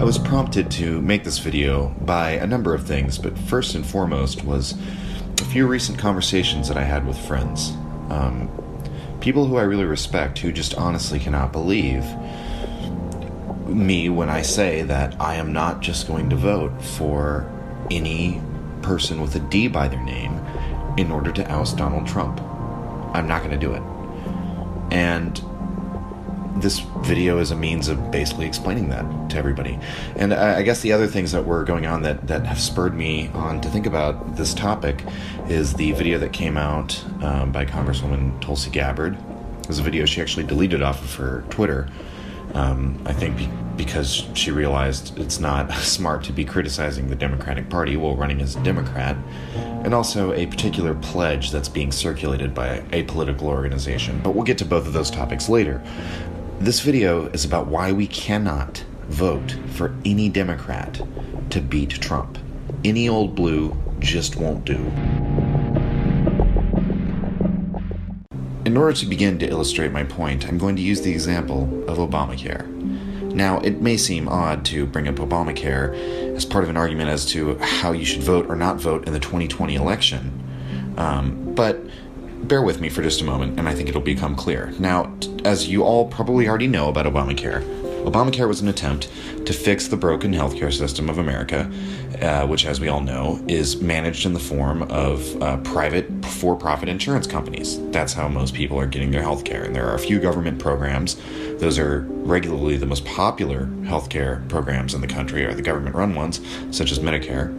I was prompted to make this video by a number of things, but first and foremost was a few recent conversations that I had with friends. People who I really respect, who just honestly cannot believe me when I say that I am not just going to vote for any person with a D by their name in order to oust Donald Trump. I'm not going to do it. And this video is a means of basically explaining that to everybody. And I guess the other things that were going on that have spurred me on to think about this topic is the video that came out by Congresswoman Tulsi Gabbard. It was a video she actually deleted off of her Twitter, I think because she realized it's not smart to be criticizing the Democratic Party while running as a Democrat, and also a particular pledge that's being circulated by a political organization. But we'll get to both of those topics later. This video is about why we cannot vote for any Democrat to beat Trump. Any old blue just won't do. In order to begin to illustrate my point, I'm going to use the example of Obamacare. Now, it may seem odd to bring up Obamacare as part of an argument as to how you should vote or not vote in the 2020 election, but bear with me for just a moment, and I think it'll become clear. Now, as you all probably already know about Obamacare was an attempt to fix the broken healthcare system of America, which, as we all know, is managed in the form of private for-profit insurance companies. That's how most people are getting their healthcare. And there are a few government programs. Those are regularly the most popular healthcare programs in the country, are the government-run ones, such as Medicare.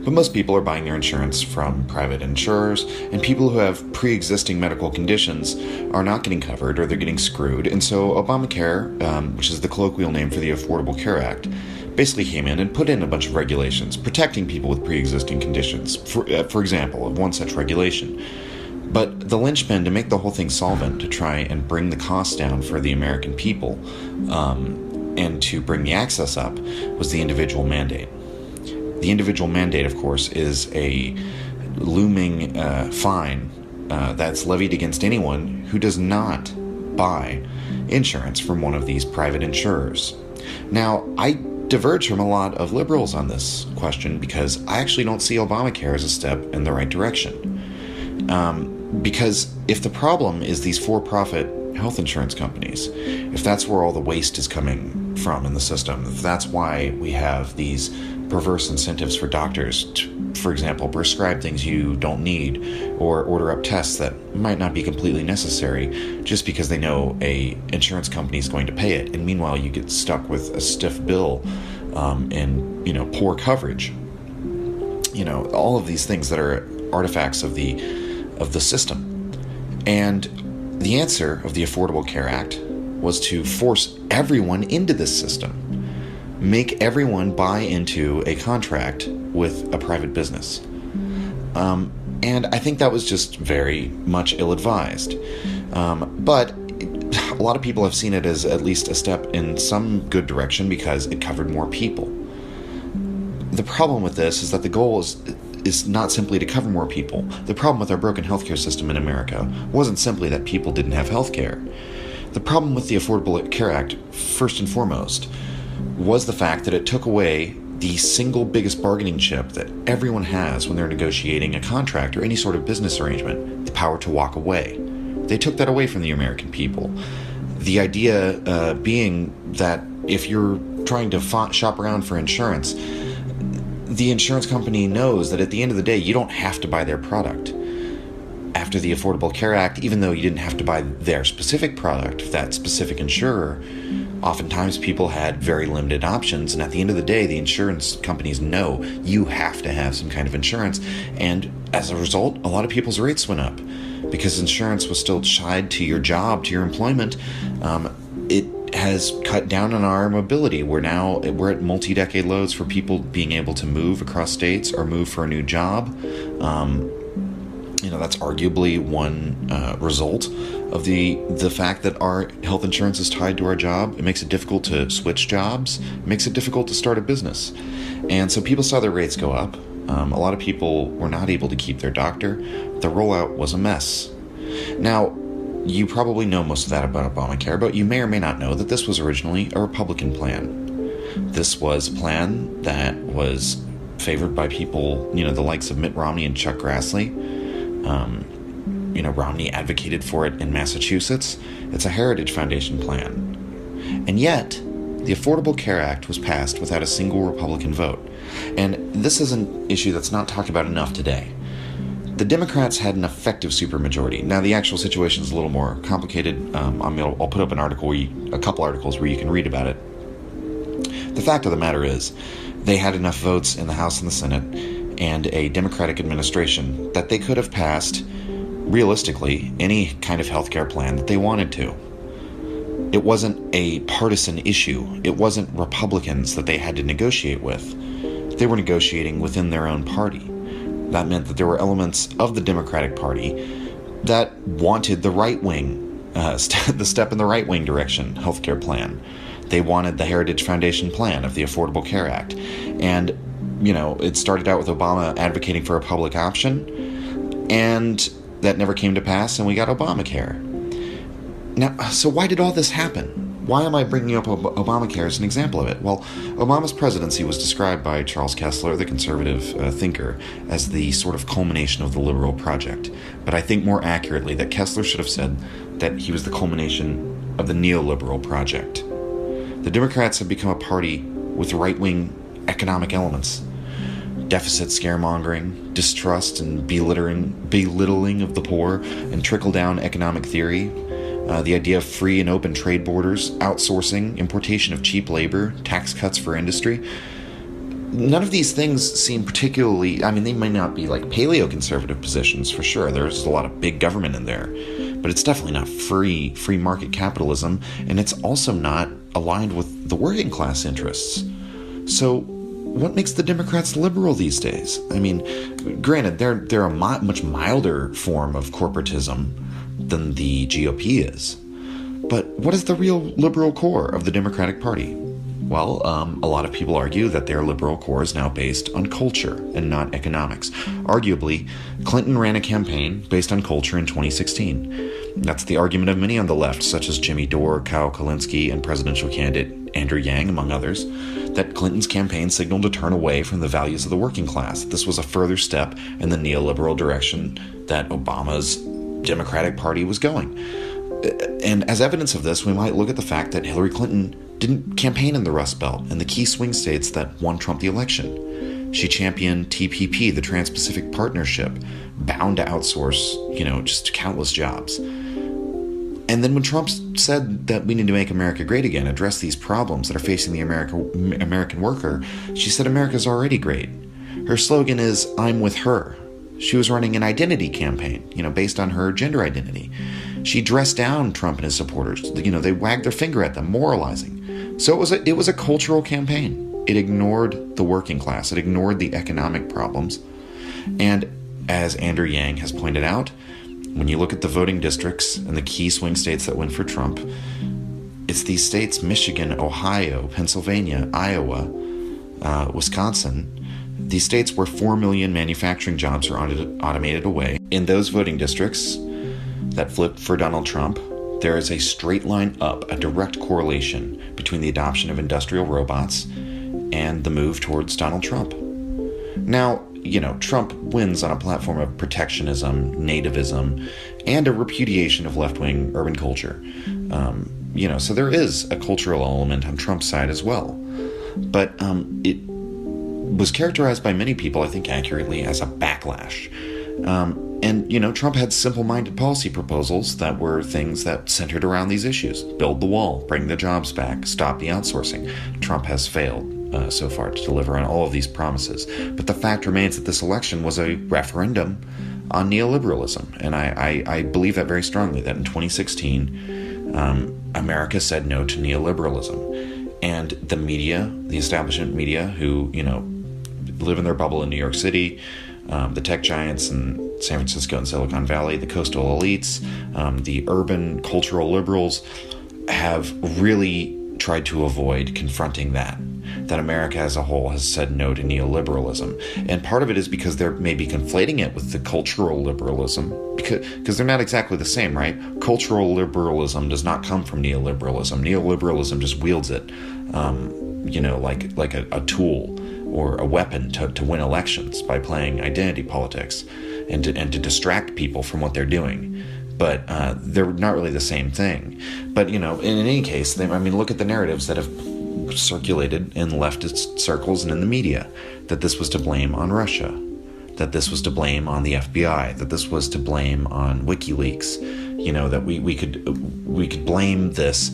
But most people are buying their insurance from private insurers, and people who have pre-existing medical conditions are not getting covered, or they're getting screwed. And so Obamacare, which is the colloquial name for the Affordable Care Act, basically came in and put in a bunch of regulations protecting people with pre-existing conditions. For example, of one such regulation. But the linchpin to make the whole thing solvent, to try and bring the costs down for the American people, and to bring the access up, was the individual mandate. The individual mandate, of course, is a looming fine that's levied against anyone who does not buy insurance from one of these private insurers. Now, I diverge from a lot of liberals on this question because I actually don't see Obamacare as a step in the right direction. Because if the problem is these for-profit health insurance companies, if that's where all the waste is coming from in the system, if that's why we have these perverse incentives for doctors to, for example, prescribe things you don't need or order up tests that might not be completely necessary just because they know a insurance company is going to pay it, and meanwhile you get stuck with a stiff bill and poor coverage. All of these things that are artifacts of the system. And the answer of the Affordable Care Act was to force everyone into this system. Make everyone buy into a contract with a private business. And I think that was just very much ill-advised. But a lot of people have seen it as at least a step in some good direction because it covered more people. The problem with this is that the goal is not simply to cover more people. The problem with our broken healthcare system in America wasn't simply that people didn't have healthcare. The problem with the Affordable Care Act, first and foremost, was the fact that it took away the single biggest bargaining chip that everyone has when they're negotiating a contract or any sort of business arrangement, the power to walk away. They took that away from the American people. The idea being that if you're trying to shop around for insurance, the insurance company knows that at the end of the day, you don't have to buy their product. After the Affordable Care Act, even though you didn't have to buy their specific product, that specific insurer, oftentimes people had very limited options, and at the end of the day, the insurance companies know you have to have some kind of insurance, and as a result, a lot of people's rates went up. Because insurance was still tied to your job, to your employment, it has cut down on our mobility. We're at multi-decade lows for people being able to move across states or move for a new job. That's arguably one result of the fact that our health insurance is tied to our job. It makes it difficult to switch jobs. It makes it difficult to start a business. And so people saw their rates go up. A lot of people were not able to keep their doctor. The rollout was a mess. Now, you probably know most of that about Obamacare, but you may or may not know that this was originally a Republican plan. This was a plan that was favored by people, the likes of Mitt Romney and Chuck Grassley. Romney advocated for it in Massachusetts. It's a Heritage Foundation plan. And yet, the Affordable Care Act was passed without a single Republican vote. And this is an issue that's not talked about enough today. The Democrats had an effective supermajority. Now, the actual situation is a little more complicated. I'll put up a couple articles where you can read about it. The fact of the matter is, they had enough votes in the House and the Senate and a Democratic administration that they could have passed, realistically, any kind of healthcare plan that they wanted to. It wasn't a partisan issue. It wasn't Republicans that they had to negotiate with. They were negotiating within their own party. That meant that there were elements of the Democratic Party that wanted the right-wing, the step in the right-wing direction healthcare plan. They wanted the Heritage Foundation plan of the Affordable Care Act. And, it started out with Obama advocating for a public option, and that never came to pass, and we got Obamacare. Now, so why did all this happen? Why am I bringing up Obamacare as an example of it? Well, Obama's presidency was described by Charles Kessler, the conservative thinker, as the sort of culmination of the liberal project. But I think more accurately that Kessler should have said that he was the culmination of the neoliberal project. The Democrats have become a party with right-wing economic elements. Deficit scaremongering, distrust and belittling of the poor, and trickle-down economic theory. The idea of free and open trade borders, outsourcing, importation of cheap labor, tax cuts for industry. None of these things seem particularly, they may not be like paleo-conservative positions, for sure. There's a lot of big government in there. But it's definitely not free market capitalism, and it's also not aligned with the working class interests. So what makes the Democrats liberal these days? Granted, they're a much milder form of corporatism than the GOP is. But what is the real liberal core of the Democratic Party? Well, a lot of people argue that their liberal core is now based on culture and not economics. Arguably, Clinton ran a campaign based on culture in 2016. That's the argument of many on the left, such as Jimmy Dore, Kyle Kulinski, and presidential candidate Andrew Yang, among others, that Clinton's campaign signaled a turn away from the values of the working class. This was a further step in the neoliberal direction that Obama's Democratic Party was going. And as evidence of this, we might look at the fact that Hillary Clinton didn't campaign in the Rust Belt and the key swing states that won Trump the election. She championed TPP, the Trans-Pacific Partnership, bound to outsource, just countless jobs. And then when Trump said that we need to make America great again, address these problems that are facing the American worker, she said America's already great. Her slogan is, "I'm with her." She was running an identity campaign, based on her gender identity. She dressed down Trump and his supporters. They wagged their finger at them, moralizing. So it was a cultural campaign. It ignored the working class. It ignored the economic problems. And as Andrew Yang has pointed out, when you look at the voting districts and the key swing states that went for Trump, it's these states, Michigan, Ohio, Pennsylvania, Iowa, Wisconsin, these states where 4 million manufacturing jobs are automated away. In those voting districts that flipped for Donald Trump, there is a straight line up, a direct correlation between the adoption of industrial robots and the move towards Donald Trump. Now, Trump wins on a platform of protectionism, nativism, and a repudiation of left-wing urban culture. So there is a cultural element on Trump's side as well. But it was characterized by many people, I think accurately, as a backlash. Trump had simple-minded policy proposals that were things that centered around these issues. Build the wall, bring the jobs back, stop the outsourcing. Trump has failed so far to deliver on all of these promises. But the fact remains that this election was a referendum on neoliberalism. And I believe that very strongly, that in 2016, America said no to neoliberalism. And the media, the establishment media, who, live in their bubble in New York City, the tech giants in San Francisco and Silicon Valley, the coastal elites, the urban cultural liberals have really tried to avoid confronting that America as a whole has said no to neoliberalism. And part of it is because they're maybe conflating it with the cultural liberalism, because they're not exactly the same, right? Cultural liberalism does not come from neoliberalism. Neoliberalism just wields it, like a tool or a weapon to win elections by playing identity politics and to distract people from what they're doing. But they're not really the same thing. But, in any case, look at the narratives that have circulated in leftist circles and in the media, that this was to blame on Russia, that this was to blame on the FBI, that this was to blame on WikiLeaks, that we could blame this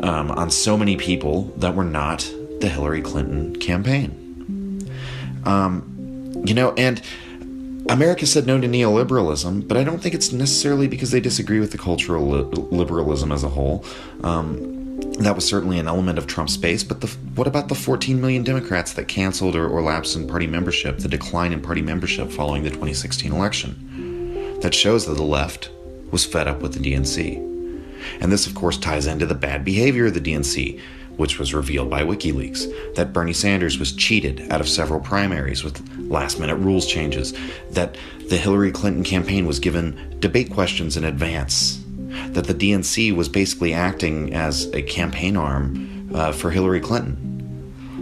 on so many people that were not the Hillary Clinton campaign. And America said no to neoliberalism, but I don't think it's necessarily because they disagree with the cultural liberalism as a whole. That was certainly an element of Trump's base, but what about the 14 million Democrats that canceled or lapsed in party membership, the decline in party membership following the 2016 election? That shows that the left was fed up with the DNC. And this, of course, ties into the bad behavior of the DNC, which was revealed by WikiLeaks, that Bernie Sanders was cheated out of several primaries with last-minute rules changes, that the Hillary Clinton campaign was given debate questions in advance, that the DNC was basically acting as a campaign arm for Hillary Clinton.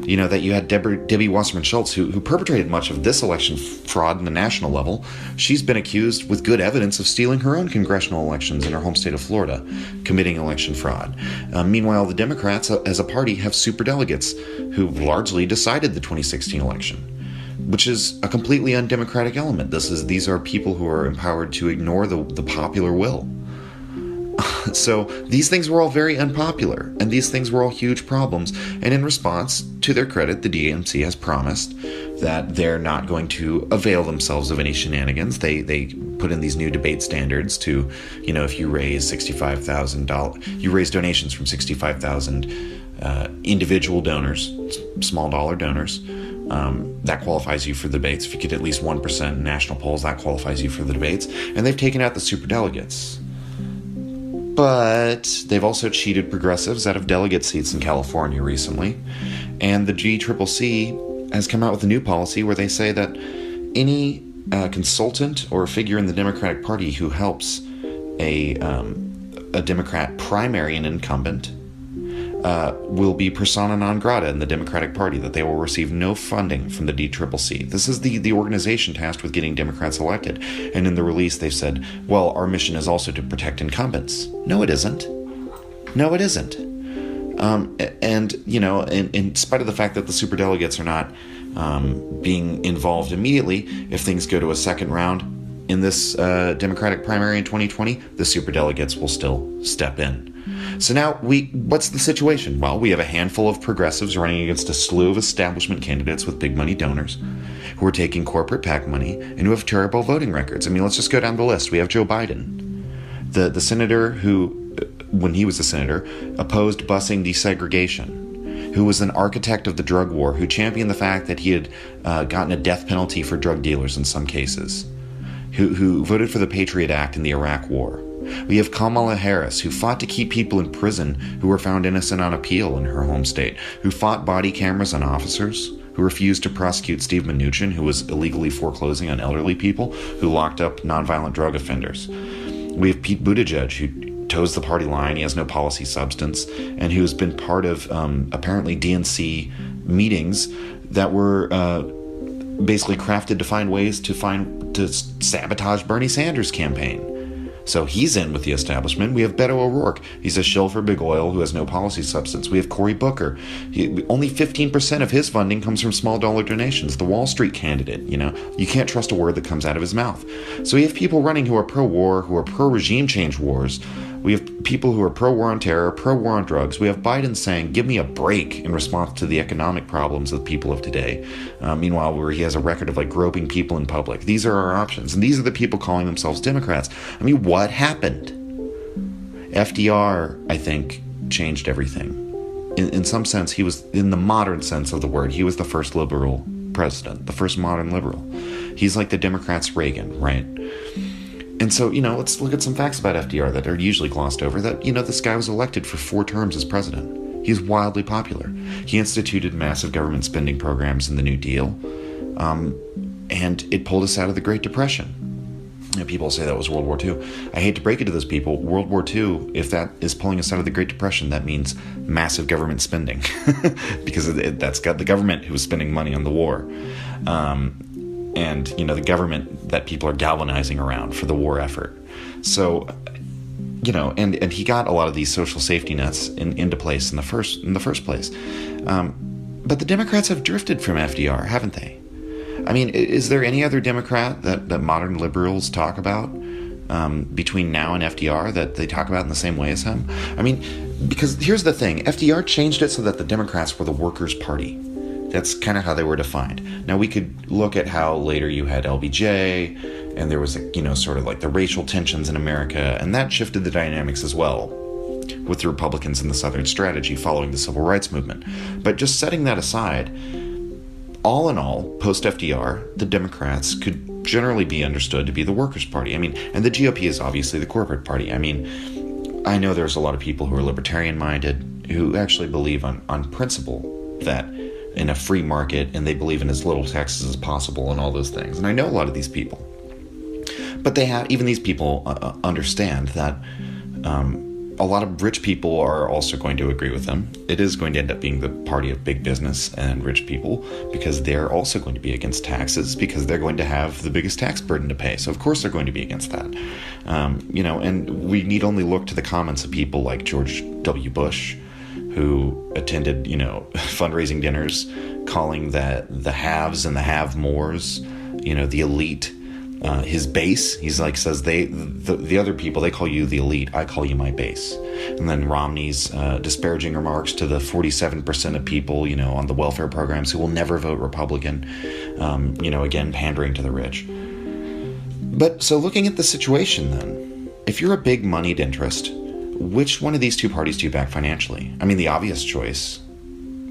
That you had Debbie Wasserman Schultz, who perpetrated much of this election fraud in the national level. She's been accused with good evidence of stealing her own congressional elections in her home state of Florida, committing election fraud. Meanwhile, the Democrats as a party have superdelegates who largely decided the 2016 election, which is a completely undemocratic element. These are people who are empowered to ignore the popular will. So these things were all very unpopular, and these things were all huge problems. And in response, to their credit, the DNC has promised that they're not going to avail themselves of any shenanigans. They put in these new debate standards to, if you raise $65,000, you raise donations from 65,000 individual donors, small dollar donors. That qualifies you for the debates. If you get at least 1% in national polls, that qualifies you for the debates. And they've taken out the superdelegates. But they've also cheated progressives out of delegate seats in California recently. And the GCCC has come out with a new policy where they say that any consultant or figure in the Democratic Party who helps a Democrat primary an incumbent will be persona non grata in the Democratic Party, that they will receive no funding from the DCCC. This is the organization tasked with getting Democrats elected. And in the release, they've said, well, our mission is also to protect incumbents. No, it isn't. No, it isn't. In spite of the fact that the superdelegates are not being involved immediately, if things go to a second round in this Democratic primary in 2020, the superdelegates will still step in. So now, what's the situation? Well, we have a handful of progressives running against a slew of establishment candidates with big money donors who are taking corporate PAC money and who have terrible voting records. Let's just go down the list. We have Joe Biden, the senator who, when he was a senator, opposed busing desegregation, who was an architect of the drug war, who championed the fact that he had gotten a death penalty for drug dealers in some cases, who voted for the Patriot Act in the Iraq War. We have Kamala Harris, who fought to keep people in prison who were found innocent on appeal in her home state, who fought body cameras on officers, who refused to prosecute Steve Mnuchin, who was illegally foreclosing on elderly people, who locked up nonviolent drug offenders. We have Pete Buttigieg, who toes the party line, he has no policy substance, and who has been part of apparently DNC meetings that were basically crafted to find ways to sabotage Bernie Sanders' campaign. So he's in with the establishment. We have Beto O'Rourke. He's a shill for big oil who has no policy substance. We have Cory Booker. Only 15% of his funding comes from small dollar donations. The Wall Street candidate, you can't trust a word that comes out of his mouth. So we have people running who are pro-war, who are pro-regime change wars. We have people who are pro-war on terror, pro-war on drugs. We have Biden saying, give me a break in response to the economic problems of the people of today. Meanwhile, where he has a record of groping people in public. These are our options. And these are the people calling themselves Democrats. What happened? FDR, I think, changed everything. In some sense, he was, in the modern sense of the word, he was the first liberal president, the first modern liberal. He's like the Democrats' Reagan, right? And so, let's look at some facts about FDR that are usually glossed over. That, this guy was elected for 4 terms as president. He's wildly popular. He instituted massive government spending programs in the New Deal, and it pulled us out of the Great Depression. And people say that was World War II. I hate to break it to those people. World War II, if that is pulling us out of the Great Depression, that means massive government spending because that's got the government who was spending money on the war. And, the government that people are galvanizing around for the war effort. So, and he got a lot of these social safety nets into place in the first place. But the Democrats have drifted from FDR, haven't they? I mean, is there any other Democrat that modern liberals talk about between now and FDR that they talk about in the same way as him? I mean, because here's the thing. FDR changed it so that the Democrats were the workers' party. That's kind of how they were defined. Now, we could look at how later you had LBJ, and there was, sort of like the racial tensions in America, and that shifted the dynamics as well with the Republicans and the Southern strategy following the Civil Rights Movement. But just setting that aside, all in all, post-FDR, the Democrats could generally be understood to be the workers' party. I mean, and the GOP is obviously the corporate party. I mean, I know there's a lot of people who are libertarian-minded who actually believe on principle that in a free market, and they believe in as little taxes as possible and all those things. And I know a lot of these people. But even these people understand that a lot of rich people are also going to agree with them. It is going to end up being the party of big business and rich people because they're also going to be against taxes because they're going to have the biggest tax burden to pay. So of course they're going to be against that. And we need only look to the comments of people like George W. Bush, who attended, fundraising dinners, calling the haves and the have-mores, the elite, his base. He's like, says the other people, they call you the elite, I call you my base. And then Romney's disparaging remarks to the 47% of people, on the welfare programs who will never vote Republican, again, pandering to the rich. But so looking at the situation then, if you're a big moneyed interest, which one of these two parties do you back financially? I mean, the obvious choice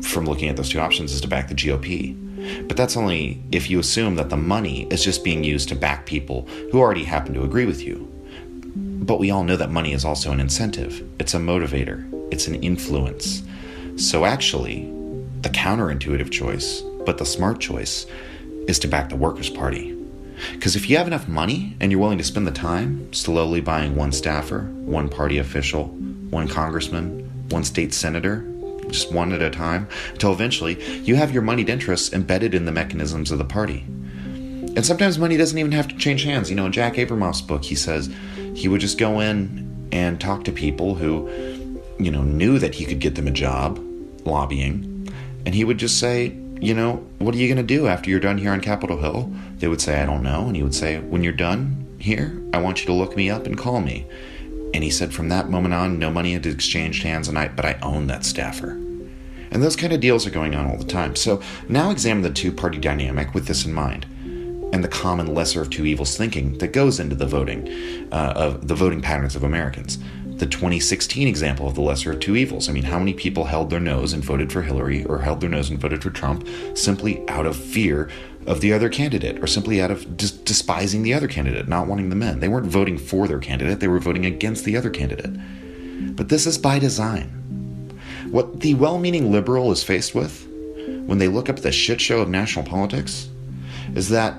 from looking at those two options is to back the GOP. But that's only if you assume that the money is just being used to back people who already happen to agree with you. But we all know that money is also an incentive. It's a motivator. It's an influence. So actually, the counterintuitive choice, but the smart choice, is to back the Workers' Party. Because if you have enough money and you're willing to spend the time slowly buying one staffer, one party official, one congressman, one state senator, just one at a time, until eventually you have your moneyed interests embedded in the mechanisms of the party. And sometimes money doesn't even have to change hands. In Jack Abramoff's book, he says he would just go in and talk to people who, knew that he could get them a job lobbying. And he would just say, what are you going to do after you're done here on Capitol Hill? They would say, I don't know. And he would say, when you're done here, I want you to look me up and call me. And he said, from that moment on, no money had exchanged hands, but I own that staffer. And those kind of deals are going on all the time. So now examine the two-party dynamic with this in mind, and the common lesser of two evils thinking that goes into the voting patterns of Americans. The 2016 example of the lesser of two evils. I mean, how many people held their nose and voted for Hillary or held their nose and voted for Trump simply out of fear of the other candidate, or simply out of despising the other candidate, not wanting them in? They weren't voting for their candidate, they were voting against the other candidate. But this is by design. What the well-meaning liberal is faced with when they look up the shit show of national politics is that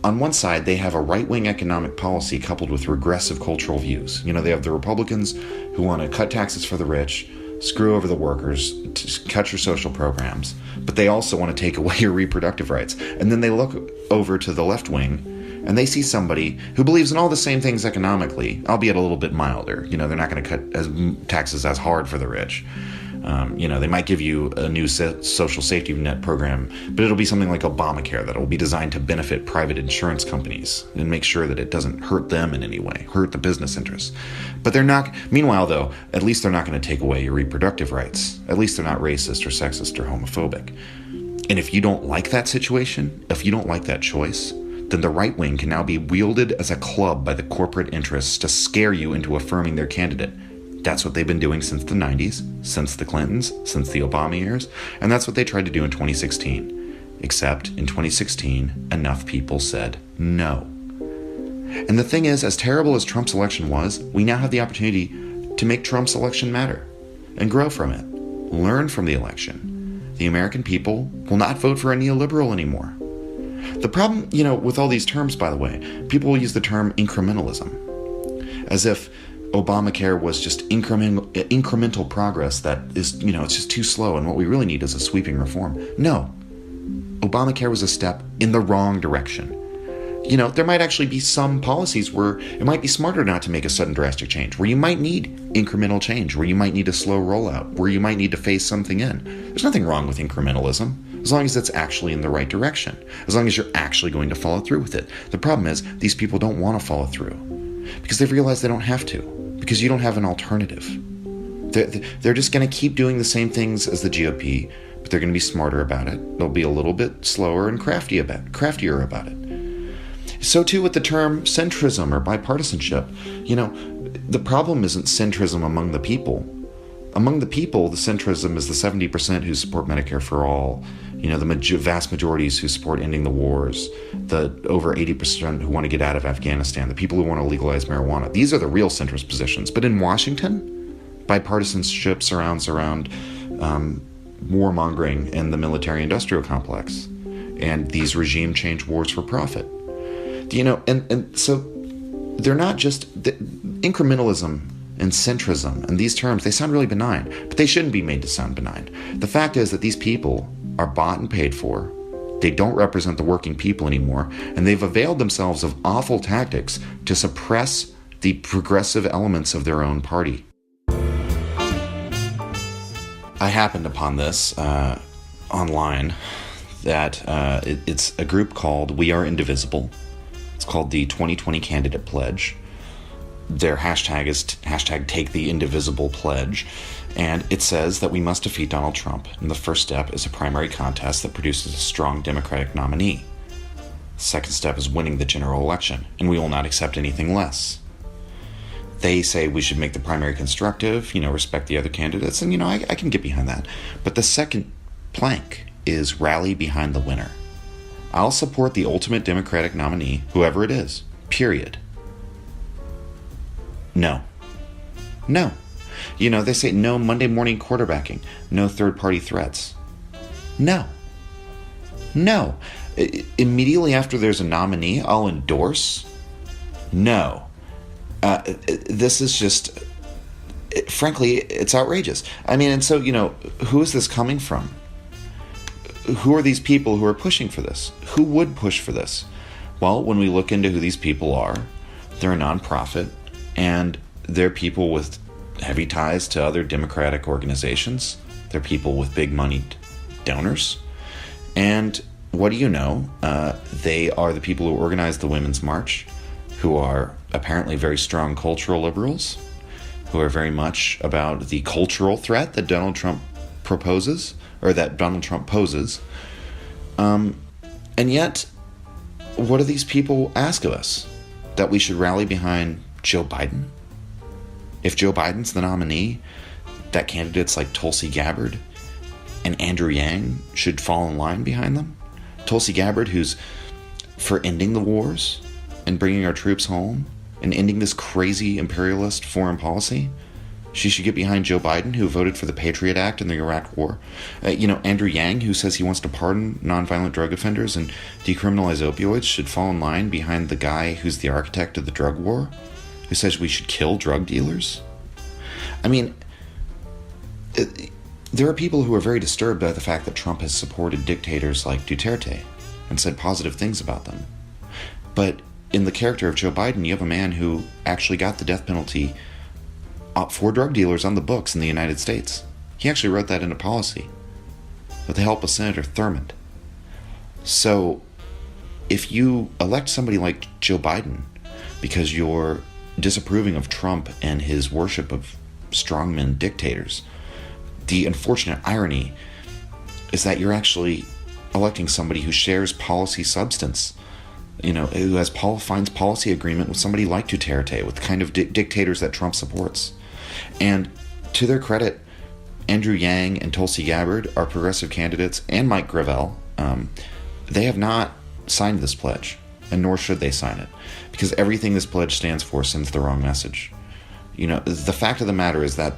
on one side, they have a right-wing economic policy coupled with regressive cultural views. They have the Republicans who want to cut taxes for the rich, screw over the workers, cut your social programs, but they also want to take away your reproductive rights. And then they look over to the left wing, and they see somebody who believes in all the same things economically, albeit a little bit milder. They're not going to cut taxes as hard for the rich. They might give you a new social safety net program, but it'll be something like Obamacare that will be designed to benefit private insurance companies and make sure that it doesn't hurt them in any way, hurt the business interests. But they're not, meanwhile though, at least they're not going to take away your reproductive rights. At least they're not racist or sexist or homophobic. And if you don't like that situation, if you don't like that choice, then the right wing can now be wielded as a club by the corporate interests to scare you into affirming their candidate. That's what they've been doing since the 90s, since the Clintons, since the Obama years, and that's what they tried to do in 2016. Except in 2016, enough people said no. And the thing is, as terrible as Trump's election was, we now have the opportunity to make Trump's election matter and grow from it. learn from the election. The American people will not vote for a neoliberal anymore. The problem, with all these terms, by the way, people will use the term incrementalism, as if Obamacare was just incremental progress that is, it's just too slow, and what we really need is a sweeping reform. No. Obamacare was a step in the wrong direction. There might actually be some policies where it might be smarter not to make a sudden drastic change, where you might need incremental change, where you might need a slow rollout, where you might need to phase something in. There's nothing wrong with incrementalism, as long as it's actually in the right direction, as long as you're actually going to follow through with it. The problem is, these people don't want to follow through, because they've realized they don't have to, because you don't have an alternative. They're just going to keep doing the same things as the GOP, but they're going to be smarter about it. They'll be a little bit slower and craftier about it. So too with the term centrism or bipartisanship. The problem isn't centrism among the people. Among the people, the centrism is the 70% who support Medicare for all, the vast majorities who support ending the wars, the over 80% who want to get out of Afghanistan, the people who want to legalize marijuana. These are the real centrist positions. But in Washington, bipartisanship surrounds around warmongering and the military-industrial complex, and these regime change wars for profit. And so they're not just incrementalism and centrism and these terms. They sound really benign, but they shouldn't be made to sound benign. The fact is that these people are bought and paid for. They don't represent the working people anymore, and they've availed themselves of awful tactics to suppress the progressive elements of their own party. I happened upon this online, that it's a group called We Are Indivisible. It's called the 2020 Candidate Pledge. Their hashtag is hashtag Take the Indivisible Pledge, and it says that we must defeat Donald Trump, and the first step is a primary contest that produces a strong Democratic nominee. The second step is winning the general election, and we will not accept anything less. They say we should make the primary constructive, respect the other candidates, and I can get behind that. But the second plank is rally behind the winner. I'll support the ultimate Democratic nominee, whoever it is, period. No. They say no Monday morning quarterbacking, no third-party threats. No. Immediately after there's a nominee, I'll endorse? No. This is just, frankly, it's outrageous. And so, who is this coming from? Who are these people who are pushing for this? Who would push for this? Well, when we look into who these people are, they're a nonprofit, and they're people with heavy ties to other democratic organizations. They're people with big money donors. And what do you know? They are the people who organized the Women's March, who are apparently very strong cultural liberals, who are very much about the cultural threat that Donald Trump proposes, or that Donald Trump poses. And yet, what do these people ask of us? That we should rally behind Joe Biden? If Joe Biden's the nominee, that candidates like Tulsi Gabbard and Andrew Yang should fall in line behind them? Tulsi Gabbard, who's for ending the wars and bringing our troops home and ending this crazy imperialist foreign policy, she should get behind Joe Biden, who voted for the Patriot Act in the Iraq War. Andrew Yang, who says he wants to pardon nonviolent drug offenders and decriminalize opioids, should fall in line behind the guy who's the architect of the drug war, who says we should kill drug dealers. There are people who are very disturbed by the fact that Trump has supported dictators like Duterte and said positive things about them. But in the character of Joe Biden, you have a man who actually got the death penalty for drug dealers on the books in the United States. He actually wrote that into policy with the help of Senator Thurmond. So if you elect somebody like Joe Biden because you're disapproving of Trump and his worship of strongmen dictators, the unfortunate irony is that you're actually electing somebody who shares policy substance, who finds policy agreement with somebody like Duterte, with the kind of dictators that Trump supports. And to their credit, Andrew Yang and Tulsi Gabbard are progressive candidates, and Mike Gravel. They have not signed this pledge, and nor should they sign it, because everything this pledge stands for sends the wrong message. The fact of the matter is that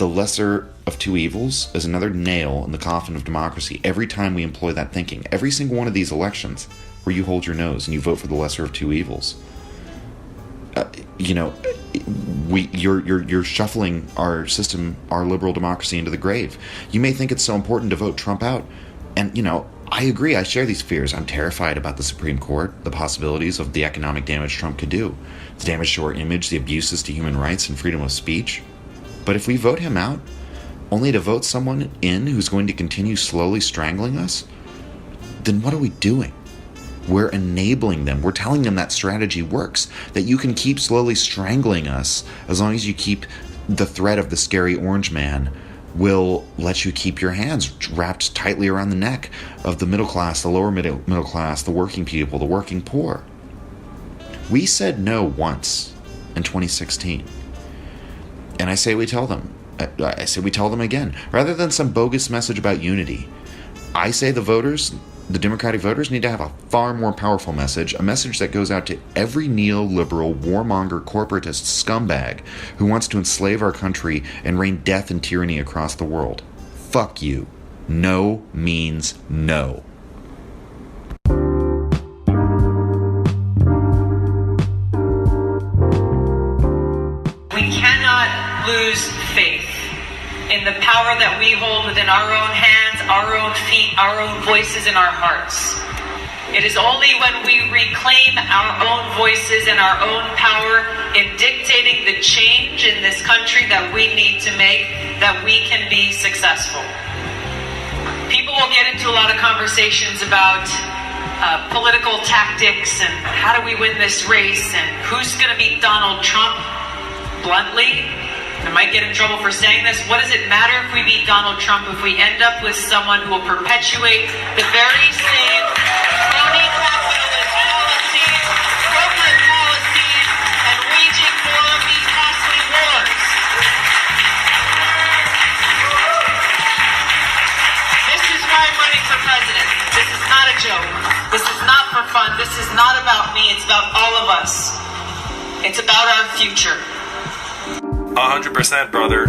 the lesser of two evils is another nail in the coffin of democracy every time we employ that thinking. Every single one of these elections where you hold your nose and you vote for the lesser of two evils. You're shuffling our system, our liberal democracy, into the grave. You may think it's so important to vote Trump out, and I agree. I share these fears. I'm terrified about the Supreme Court, the possibilities of the economic damage Trump could do, the damage to our image, the abuses to human rights and freedom of speech. But if we vote him out, only to vote someone in who's going to continue slowly strangling us, then what are we doing? We're enabling them. We're telling them that strategy works, that you can keep slowly strangling us as long as you keep the threat of the scary orange man will let you keep your hands wrapped tightly around the neck of the middle class, the lower middle class, the working people, the working poor. We said no once in 2016. And I say we tell them. I say we tell them again. Rather than some bogus message about unity, I say the Democratic voters need to have a far more powerful message, a message that goes out to every neoliberal, warmonger, corporatist scumbag who wants to enslave our country and rain death and tyranny across the world. Fuck you. No means no. We cannot lose faith in the power that we hold within our own hands, our own feet, our own voices, and our hearts. It is only when we reclaim our own voices and our own power in dictating the change in this country that we need to make that we can be successful. People will get into a lot of conversations about political tactics and how do we win this race and who's going to beat Donald Trump. Bluntly, I might get in trouble for saying this. What does it matter if we beat Donald Trump if we end up with someone who will perpetuate the very same crony capitalist policies, corporate policies, and waging more of these costly wars? This is why I'm running for president. This is not a joke. This is not for fun. This is not about me. It's about all of us. It's about our future. 100%, brother.